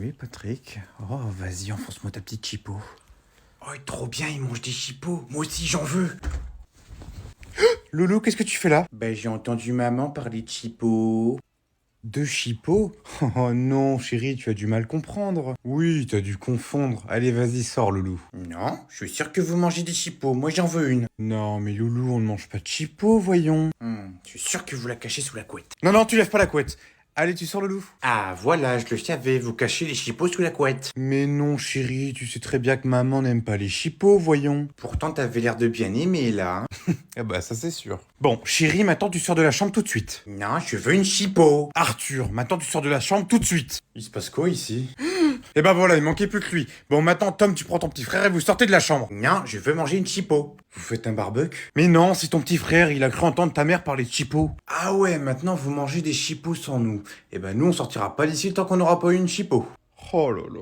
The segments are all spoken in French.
Salut Patrick. Oh, vas-y, enfonce-moi ta petite chipot. Oh, trop bien, il mange des chipots. Moi aussi, j'en veux. Loulou, qu'est-ce que tu fais là? Ben, j'ai entendu maman parler de chipots. De chipot? Oh non, chérie, tu as du mal comprendre. Oui, t'as dû confondre. Allez, vas-y, sors, Loulou. Non, je suis sûr que vous mangez des chipots. Moi, j'en veux une. Non, mais Loulou, on ne mange pas de chipot, voyons. Je suis sûr que vous la cachez sous la couette. Non, non, tu lèves pas la couette. Allez, tu sors, Loulou. Ah, voilà, je le savais, vous cachez les chipots sous la couette. Mais non, chérie, tu sais très bien que maman n'aime pas les chipots, voyons. Pourtant, t'avais l'air de bien aimer, là. Ah bah, ça c'est sûr. Bon, chérie, maintenant tu sors de la chambre tout de suite. Non, je veux une chipot. Arthur, maintenant tu sors de la chambre tout de suite. Il se passe quoi ici? Et ben voilà, il manquait plus que lui. Bon, maintenant, Tom, tu prends ton petit frère et vous sortez de la chambre. Non, je veux manger une chipot. Vous faites un barbecue? Mais non, c'est ton petit frère, il a cru entendre ta mère parler de chipot. Ah ouais, maintenant vous mangez des chipots sans nous. Eh ben nous, on sortira pas d'ici tant qu'on n'aura pas eu une chipot. Oh là là.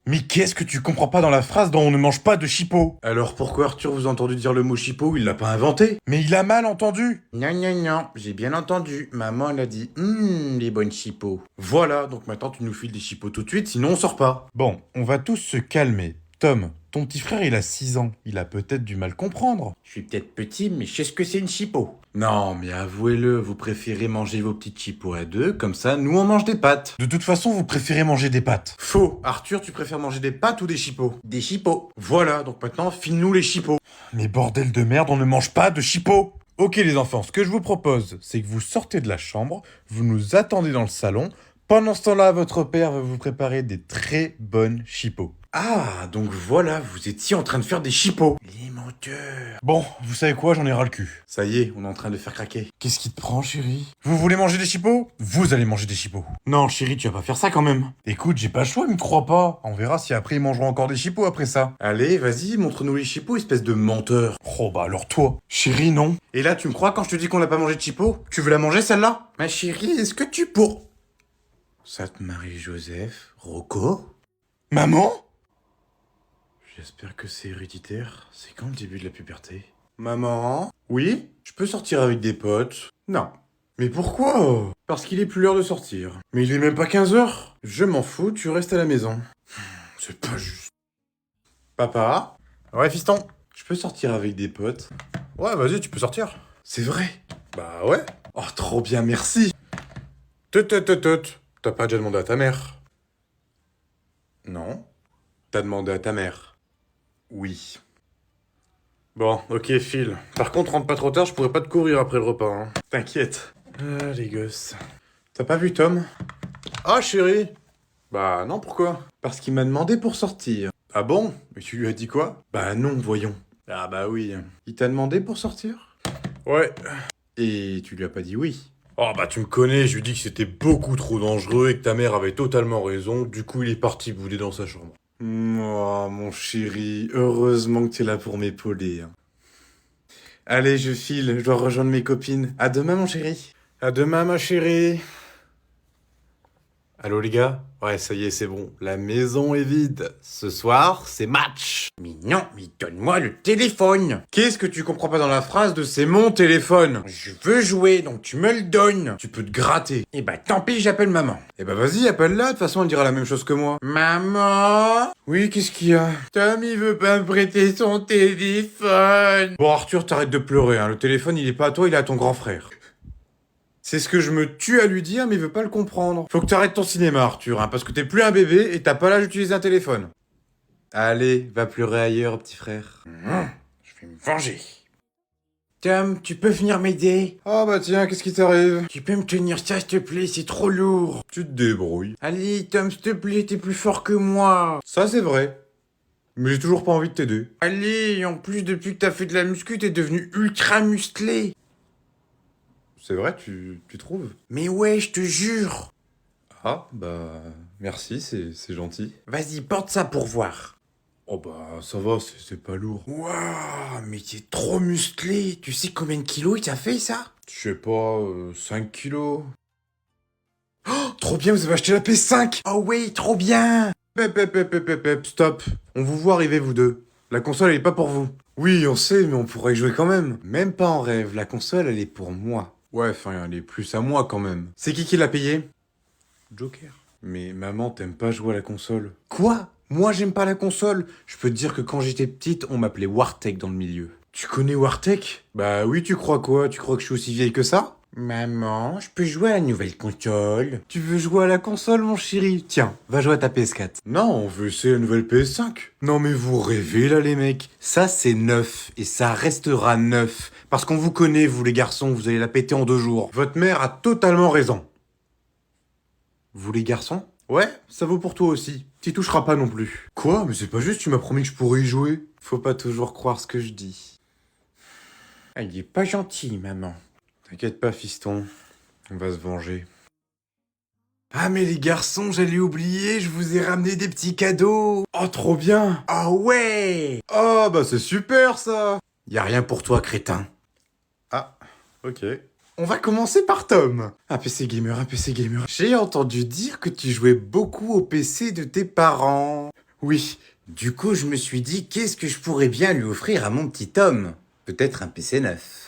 Mais qu'est-ce que tu comprends pas dans la phrase dont on ne mange pas de chipot? Alors pourquoi Arthur vous a entendu dire le mot chipot? Il l'a pas inventé. Mais il a mal entendu. Non, non, non, j'ai bien entendu. Maman, elle a dit, les bonnes chipots. Voilà, donc maintenant tu nous files des chipots tout de suite, sinon on sort pas. Bon, on va tous se calmer. Tom, ton petit frère il a 6 ans, il a peut-être du mal comprendre. Je suis peut-être petit, mais je sais ce que c'est une chipot. Non, mais avouez-le, vous préférez manger vos petites chipots à deux, comme ça nous on mange des pâtes. De toute façon, vous préférez manger des pâtes. Faux. Arthur, tu préfères manger des pâtes ou des chipots? Des chipots. Voilà, donc maintenant, file-nous les chipots. Mais bordel de merde, on ne mange pas de chipots. Ok les enfants, ce que je vous propose, c'est que vous sortez de la chambre, vous nous attendez dans le salon. Pendant ce temps-là, votre père va vous préparer des très bonnes chipots. Ah, donc voilà, vous étiez en train de faire des chipots. Les menteurs. Bon, vous savez quoi, j'en ai ras le cul. Ça y est, on est en train de faire craquer. Qu'est-ce qui te prend, chérie? Vous voulez manger des chipots? Vous allez manger des chipots. Non, chérie, tu vas pas faire ça quand même. Écoute, j'ai pas le choix, il me croit pas. On verra si après ils mangeront encore des chipots après ça. Allez, vas-y, montre-nous les chipots, espèce de menteur. Oh bah alors toi, chérie, non. Et là, tu me crois quand je te dis qu'on n'a pas mangé de chipot? Tu veux la manger celle-là? Ma chérie, est-ce que tu pour... Sainte Marie-Joseph, Rocco? Maman? J'espère que c'est héréditaire. C'est quand le début de la puberté? Maman? Oui? Je peux sortir avec des potes? Non. Mais pourquoi? Parce qu'il est plus l'heure de sortir. Mais il est même pas 15 heures. Je m'en fous, tu restes à la maison. C'est pas juste. Papa? Ouais, fiston? Je peux sortir avec des potes? Ouais, vas-y, tu peux sortir. C'est vrai? Bah ouais. Oh, trop bien, merci. T'as pas déjà demandé à ta mère? Non. T'as demandé à ta mère? Oui. Bon, ok, file. Par contre, rentre pas trop tard, je pourrais pas te courir après le repas, hein. T'inquiète. Ah, les gosses. T'as pas vu Tom? Ah, chérie. Bah non, pourquoi? Parce qu'il m'a demandé pour sortir. Ah bon? Mais tu lui as dit quoi? Bah non, voyons. Ah bah oui. Il t'a demandé pour sortir? Ouais. Et tu lui as pas dit oui? Oh bah tu me connais, je lui ai dit que c'était beaucoup trop dangereux et que ta mère avait totalement raison, du coup il est parti bouder dans sa chambre. Oh mon chéri, heureusement que tu es là pour m'épauler. Hein. Allez, je file, je dois rejoindre mes copines. À demain mon chéri. À demain ma chérie. Allô les gars? Ouais, ça y est, c'est bon. La maison est vide. Ce soir, c'est match. Mais non, mais donne-moi le téléphone. Qu'est-ce que tu comprends pas dans la phrase de c'est mon téléphone? Je veux jouer, donc tu me le donnes. Tu peux te gratter. Eh bah tant pis, j'appelle maman. Eh bah vas-y, appelle-la, de toute façon elle dira la même chose que moi. Maman? Oui, qu'est-ce qu'il y a? Tom, il veut pas me prêter son téléphone. Bon Arthur, t'arrêtes de pleurer, hein. Le téléphone, il est pas à toi, il est à ton grand frère. C'est ce que je me tue à lui dire, mais il veut pas le comprendre. Faut que t'arrêtes ton cinéma, Arthur, hein, parce que t'es plus un bébé et t'as pas l'âge d'utiliser un téléphone. Allez, va pleurer ailleurs, petit frère. Je vais me venger. Tom, tu peux venir m'aider? Oh bah tiens, qu'est-ce qui t'arrive? Tu peux me tenir ça, s'il te plaît, c'est trop lourd. Tu te débrouilles. Allez, Tom, s'il te plaît, t'es plus fort que moi. Ça, c'est vrai. Mais j'ai toujours pas envie de t'aider. Allez, en plus, depuis que t'as fait de la muscu, t'es devenu ultra musclé. C'est vrai, tu trouves? Mais ouais, je te jure. Ah, bah, merci, c'est gentil. Vas-y, porte ça pour voir. Oh bah, ça va, c'est pas lourd. Waouh, mais t'es trop musclé. Tu sais combien de kilos il t'a fait, ça? Je sais pas, 5 kilos. Oh, trop bien, vous avez acheté la PS5. Oh oui, trop bien. Stop. On vous voit arriver, vous deux. La console, elle est pas pour vous. Oui, on sait, mais on pourrait y jouer quand même. Même pas en rêve, la console, elle est pour moi. Ouais, enfin, elle est plus à moi quand même. C'est qui l'a payé? Joker. Mais maman, t'aimes pas jouer à la console? Quoi? Moi, j'aime pas la console. Je peux te dire que quand j'étais petite, on m'appelait Wartech dans le milieu. Tu connais Wartech? Bah oui, tu crois quoi? Tu crois que je suis aussi vieille que ça? Maman, je peux jouer à la nouvelle console? Tu veux jouer à la console, mon chéri? Tiens, va jouer à ta PS4. Non, on veut essayer la nouvelle PS5. Non mais vous rêvez là, les mecs. Ça, c'est neuf, et ça restera neuf. Parce qu'on vous connaît, vous les garçons, vous allez la péter en 2 jours. Votre mère a totalement raison. Vous les garçons? Ouais, ça vaut pour toi aussi. T'y toucheras pas non plus. Quoi? Mais c'est pas juste, tu m'as promis que je pourrais y jouer. Faut pas toujours croire ce que je dis. Elle est pas gentille, maman. T'inquiète pas, fiston. On va se venger. Ah mais les garçons, j'allais oublier, je vous ai ramené des petits cadeaux. Oh, trop bien! Ah ouais! Oh, bah c'est super ça! Y a rien pour toi, crétin. Ah, ok. On va commencer par Tom. Un PC gamer, un PC gamer. J'ai entendu dire que tu jouais beaucoup au PC de tes parents. Oui. Du coup, je me suis dit, qu'est-ce que je pourrais bien lui offrir à mon petit Tom? Peut-être un PC neuf.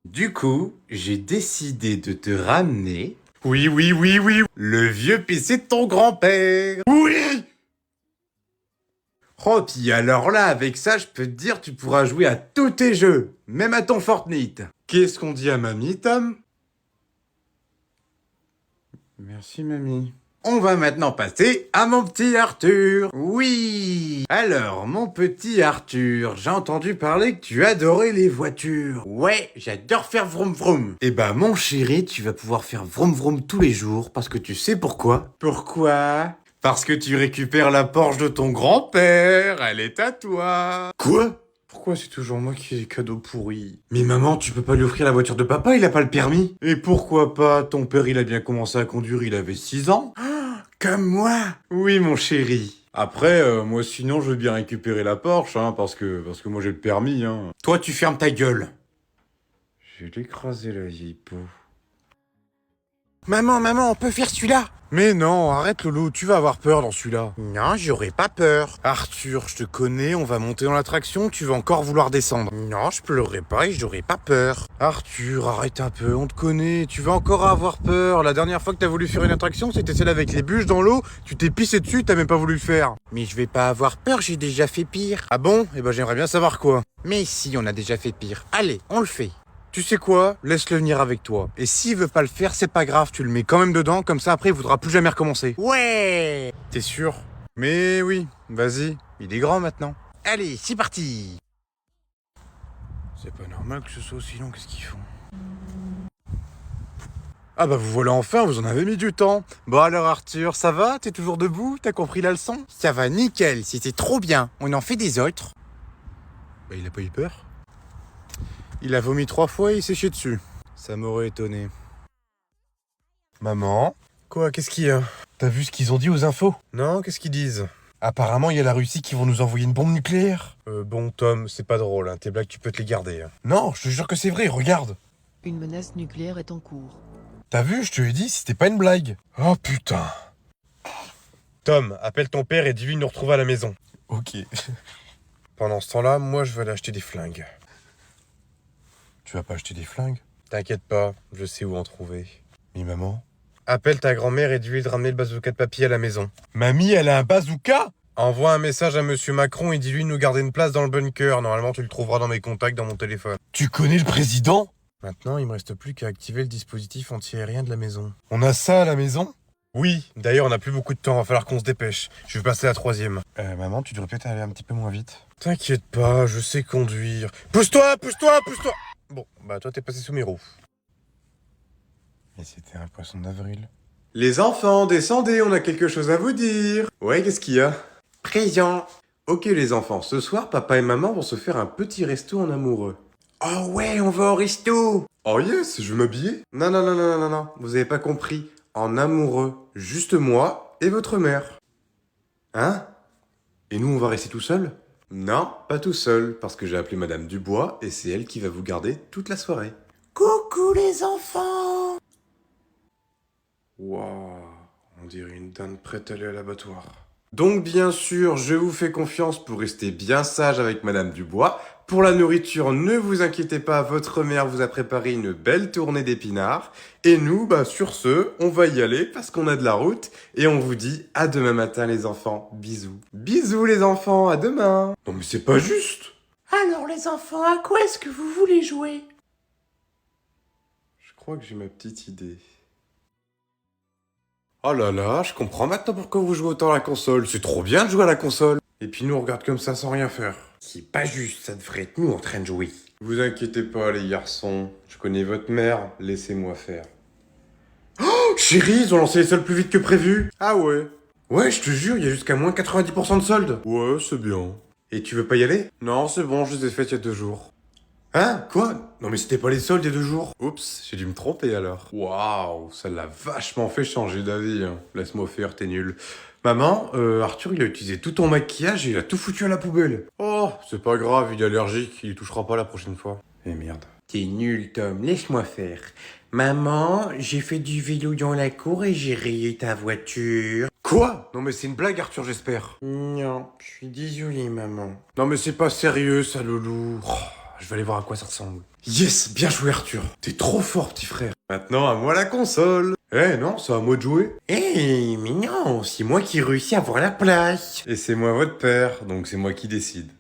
Du coup, j'ai décidé de te ramener Oui. le vieux PC de ton grand-père. Oui! Oh, puis alors là, avec ça, je peux te dire, tu pourras jouer à tous tes jeux, même à ton Fortnite. Qu'est-ce qu'on dit à mamie, Tom? Merci, mamie. On va maintenant passer à mon petit Arthur. Oui. Alors, mon petit Arthur, j'ai entendu parler que tu adorais les voitures. Ouais, j'adore faire vroom vroom. Eh ben, mon chéri, tu vas pouvoir faire vroom vroom tous les jours parce que tu sais pourquoi? Pourquoi? Parce que tu récupères la Porsche de ton grand-père. Elle est à toi. Quoi? Pourquoi c'est toujours moi qui ai des cadeaux pourris? Mais maman, tu peux pas lui offrir la voiture de papa, il a pas le permis. Et pourquoi pas? Ton père, il a bien commencé à conduire, il avait 6 ans. Comme moi. Oui, mon chéri. Après, moi, sinon, je veux bien récupérer la Porsche, hein, parce que moi, j'ai le permis, hein. Toi, tu fermes ta gueule. Je vais l'écraser, la vieille peau. Maman, on peut faire celui-là. Mais non, arrête, Lolo, tu vas avoir peur dans celui-là. Non, j'aurais pas peur. Arthur, je te connais, on va monter dans l'attraction, tu vas encore vouloir descendre. Non, je pleurerai pas et j'aurais pas peur. Arthur, arrête un peu, on te connaît, tu vas encore avoir peur. La dernière fois que t'as voulu faire une attraction, c'était celle avec les bûches dans l'eau, tu t'es pissé dessus, t'as même pas voulu le faire. Mais je vais pas avoir peur, j'ai déjà fait pire. Ah bon? Eh ben j'aimerais bien savoir quoi. Mais si, on a déjà fait pire. Allez, on le fait. Tu sais quoi? Laisse-le venir avec toi. Et s'il veut pas le faire, c'est pas grave, tu le mets quand même dedans, comme ça après il voudra plus jamais recommencer. Ouais. T'es sûr? Mais oui, vas-y, il est grand maintenant. Allez, c'est parti. C'est pas normal que ce soit aussi long, qu'est-ce qu'ils font? Ah bah vous voilà enfin, vous en avez mis du temps. Bon alors Arthur, ça va? T'es toujours debout? T'as compris la leçon? Ça va nickel, c'était trop bien. On en fait des autres. Bah il a pas eu peur. Il a vomi 3 fois et il s'est chié dessus. Ça m'aurait étonné. Maman? Quoi, qu'est-ce qu'il y a? T'as vu ce qu'ils ont dit aux infos? Non, qu'est-ce qu'ils disent? Apparemment, il y a la Russie qui vont nous envoyer une bombe nucléaire. Bon, Tom, c'est pas drôle, hein. Tes blagues, tu peux te les garder. Hein. Non, je te jure que c'est vrai, regarde. Une menace nucléaire est en cours. T'as vu, je te l'ai dit, c'était pas une blague. Oh putain. Tom, appelle ton père et dis-lui de nous retrouver à la maison. Ok. Pendant ce temps-là, moi, je vais aller acheter des flingues. Tu vas pas acheter des flingues? T'inquiète pas, je sais où en trouver. Mais maman? Appelle ta grand-mère et dis-lui de ramener le bazooka de papy à la maison. Mamie, elle a un bazooka? Envoie un message à monsieur Macron et dis-lui de nous garder une place dans le bunker. Normalement, tu le trouveras dans mes contacts dans mon téléphone. Tu connais le président? Maintenant, il me reste plus qu'à activer le dispositif anti-aérien de la maison. On a ça à la maison? Oui, d'ailleurs, on n'a plus beaucoup de temps, va falloir qu'on se dépêche. Je vais passer à la 3e. Maman, tu devrais peut-être aller un petit peu moins vite. T'inquiète pas, je sais conduire. Pousse-toi! Bon, bah toi, t'es passé sous mes roues. Et c'était un poisson d'avril. Les enfants, descendez, on a quelque chose à vous dire. Ouais, qu'est-ce qu'il y a? Présent. Ok les enfants, ce soir, papa et maman vont se faire un petit resto en amoureux. Oh ouais, on va au resto. Oh yes, je veux m'habiller? Non, vous avez pas compris. En amoureux, juste moi et votre mère. Hein? Et nous, on va rester tout seul? Non, pas tout seul, parce que j'ai appelé Madame Dubois et c'est elle qui va vous garder toute la soirée. Coucou les enfants. Waouh, on dirait une dinde prête à aller à l'abattoir. Donc bien sûr, je vous fais confiance pour rester bien sage avec Madame Dubois. Pour la nourriture, ne vous inquiétez pas, votre mère vous a préparé une belle tournée d'épinards. Et nous, sur ce, on va y aller parce qu'on a de la route. Et on vous dit à demain matin les enfants. Bisous. Bisous les enfants, à demain. Non mais c'est pas juste. Alors les enfants, à quoi est-ce que vous voulez jouer? Je crois que j'ai ma petite idée. Oh là là, je comprends maintenant pourquoi vous jouez autant à la console. C'est trop bien de jouer à la console. Et puis nous on regarde comme ça sans rien faire. C'est pas juste, ça devrait être nous en train de jouer. Vous inquiétez pas les garçons, je connais votre mère, laissez-moi faire. Oh chérie, ils ont lancé les soldes plus vite que prévu. Ah ouais? Ouais, je te jure, il y a jusqu'à moins 90% de soldes. Ouais, c'est bien. Et tu veux pas y aller? Non, c'est bon, je les ai faites il y a 2 jours. Hein? Quoi? Non mais c'était pas les soldes il y a 2 jours. Oups, j'ai dû me tromper alors. Waouh, ça l'a vachement fait changer d'avis. Hein. Laisse-moi faire, t'es nul. Maman, Arthur il a utilisé tout ton maquillage et il a tout foutu à la poubelle. Oh, c'est pas grave, il est allergique, il y touchera pas la prochaine fois. Eh merde. T'es nul, Tom, laisse-moi faire. Maman, j'ai fait du vélo dans la cour et j'ai rayé ta voiture. Quoi? Non mais c'est une blague Arthur j'espère. Non, je suis désolé, maman. Non mais c'est pas sérieux ça loulou. Oh, je vais aller voir à quoi ça ressemble. Yes, bien joué Arthur. T'es trop fort petit frère. Maintenant à moi la console. Eh non, c'est à moi de jouer. Eh, mais non, c'est moi qui réussis à avoir la place. Et c'est moi votre père, donc c'est moi qui décide.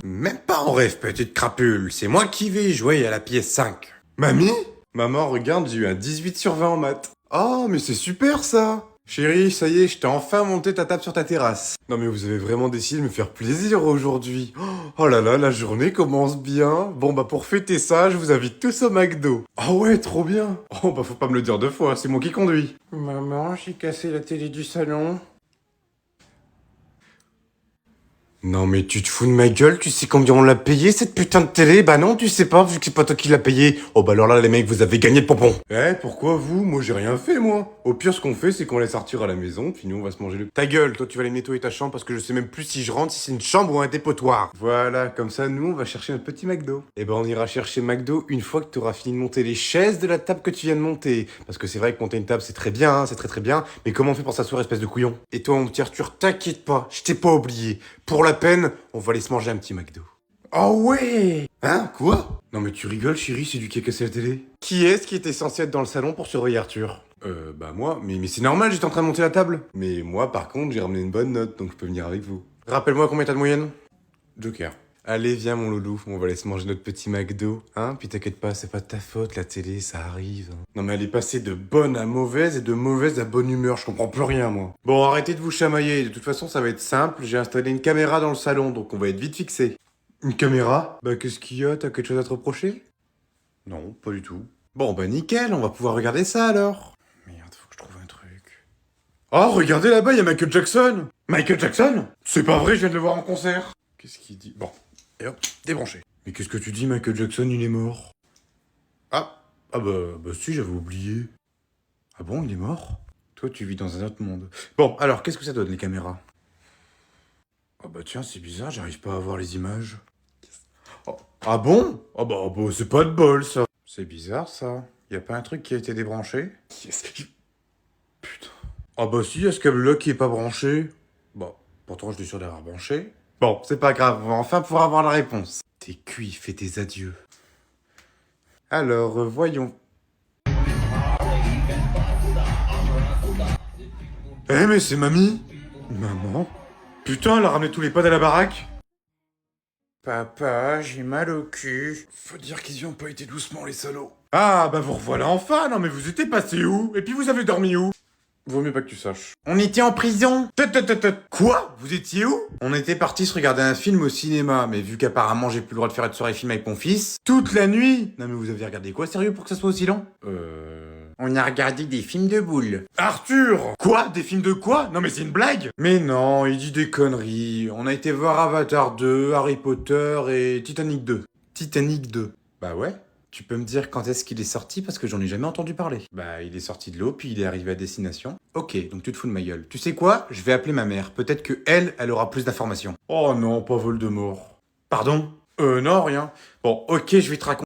Même pas en rêve, petite crapule. C'est moi qui vais jouer à la pièce 5. Mamie? Maman, regarde, j'ai eu un 18 sur 20 en maths. Oh, mais c'est super ça! Chérie, ça y est, je t'ai enfin monté ta table sur ta terrasse. Non mais vous avez vraiment décidé de me faire plaisir aujourd'hui. Oh là là, la journée commence bien. Bon pour fêter ça, je vous invite tous au McDo. Ah ouais, trop bien. Oh faut pas me le dire 2 fois, c'est moi qui conduis. Maman, j'ai cassé la télé du salon. Non mais tu te fous de ma gueule, tu sais combien on l'a payé cette putain de télé? Bah non, tu sais pas, vu que c'est pas toi qui l'as payé. Oh alors là les mecs, vous avez gagné le pompon. Eh, pourquoi vous? Moi j'ai rien fait moi. Au pire ce qu'on fait c'est qu'on laisse sortir à la maison, puis nous on va se manger le... Ta gueule, toi tu vas aller nettoyer ta chambre parce que je sais même plus si je rentre, si c'est une chambre ou un dépotoir. Voilà, comme ça nous on va chercher notre petit McDo. Et on ira chercher McDo une fois que tu auras fini de monter les chaises de la table que tu viens de monter. Parce que c'est vrai que monter une table c'est très bien, hein, c'est très bien, mais comment on fait pour s'asseoir espèce de couillon? Et toi mon petit Arthur, t'inquiète pas, je t'ai pas oublié. Pour la peine, on va aller se manger un petit McDo. Oh ouais! Hein? Quoi? Non mais tu rigoles chérie, c'est lui qui a cassé la télé. Qui est-ce qui était censé être dans le salon pour surveiller Arthur? Moi, mais c'est normal, j'étais en train de monter la table. Mais moi par contre, j'ai ramené une bonne note, donc je peux venir avec vous. Rappelle-moi combien t'as de moyenne? Joker. Allez, viens mon loulou, on va aller se manger notre petit McDo, hein? Puis t'inquiète pas, c'est pas de ta faute, la télé, ça arrive. Hein. Non mais elle est passée de bonne à mauvaise et de mauvaise à bonne humeur, je comprends plus rien moi. Bon, arrêtez de vous chamailler, de toute façon ça va être simple, j'ai installé une caméra dans le salon, donc on va être vite fixé. Une caméra? Bah qu'est-ce qu'il y a? T'as quelque chose à te reprocher? Non, pas du tout. Bon nickel, on va pouvoir regarder ça alors. Merde, faut que je trouve un truc. Oh, regardez là-bas, il y a Michael Jackson! Michael Jackson? C'est pas vrai, je viens de le voir en concert. Qu'est-ce qu'il dit? Bon. Et hop, débranché. Mais qu'est-ce que tu dis, Michael Jackson, il est mort? Ah si, j'avais oublié. Ah bon, il est mort? Toi, tu vis dans un autre monde. Bon, alors, qu'est-ce que ça donne, les caméras? Ah tiens, c'est bizarre, j'arrive pas à voir les images. Oh, ah bon? Ah c'est pas de bol, ça. C'est bizarre, ça. Y a pas un truc qui a été débranché? Putain. Ah si, y a ce câble-là qui est pas branché. Pourtant, je suis sûr d'avoir branché. Bon, c'est pas grave, on va enfin pouvoir avoir la réponse. T'es cuit, fais tes adieux. Alors, voyons. Eh, mais c'est mamie! Maman? Putain, elle a ramené tous les potes à la baraque? Papa, j'ai mal au cul. Faut dire qu'ils y ont pas été doucement, les salauds. Ah, vous revoilà enfin! Non, mais vous étiez passé où? Et puis vous avez dormi où? Vaut mieux pas que tu saches. On était en prison. Quoi? Vous étiez où? On était partis se regarder un film au cinéma, mais vu qu'apparemment j'ai plus le droit de faire de soirée film avec mon fils, toute la nuit! Non mais vous avez regardé quoi, sérieux, pour que ça soit aussi long? On a regardé des films de boules. Arthur! Quoi? Des films de quoi? Non mais c'est une blague! Mais non, il dit des conneries. On a été voir Avatar 2, Harry Potter et Titanic 2. Titanic 2. Bah ouais. Tu peux me dire quand est-ce qu'il est sorti parce que j'en ai jamais entendu parler. Il est sorti de l'eau puis il est arrivé à destination. Ok, donc tu te fous de ma gueule. Tu sais quoi? Je vais appeler ma mère. Peut-être que elle aura plus d'informations. Oh non, pas Voldemort. Pardon? Non, rien. Bon, ok, je vais te raconter.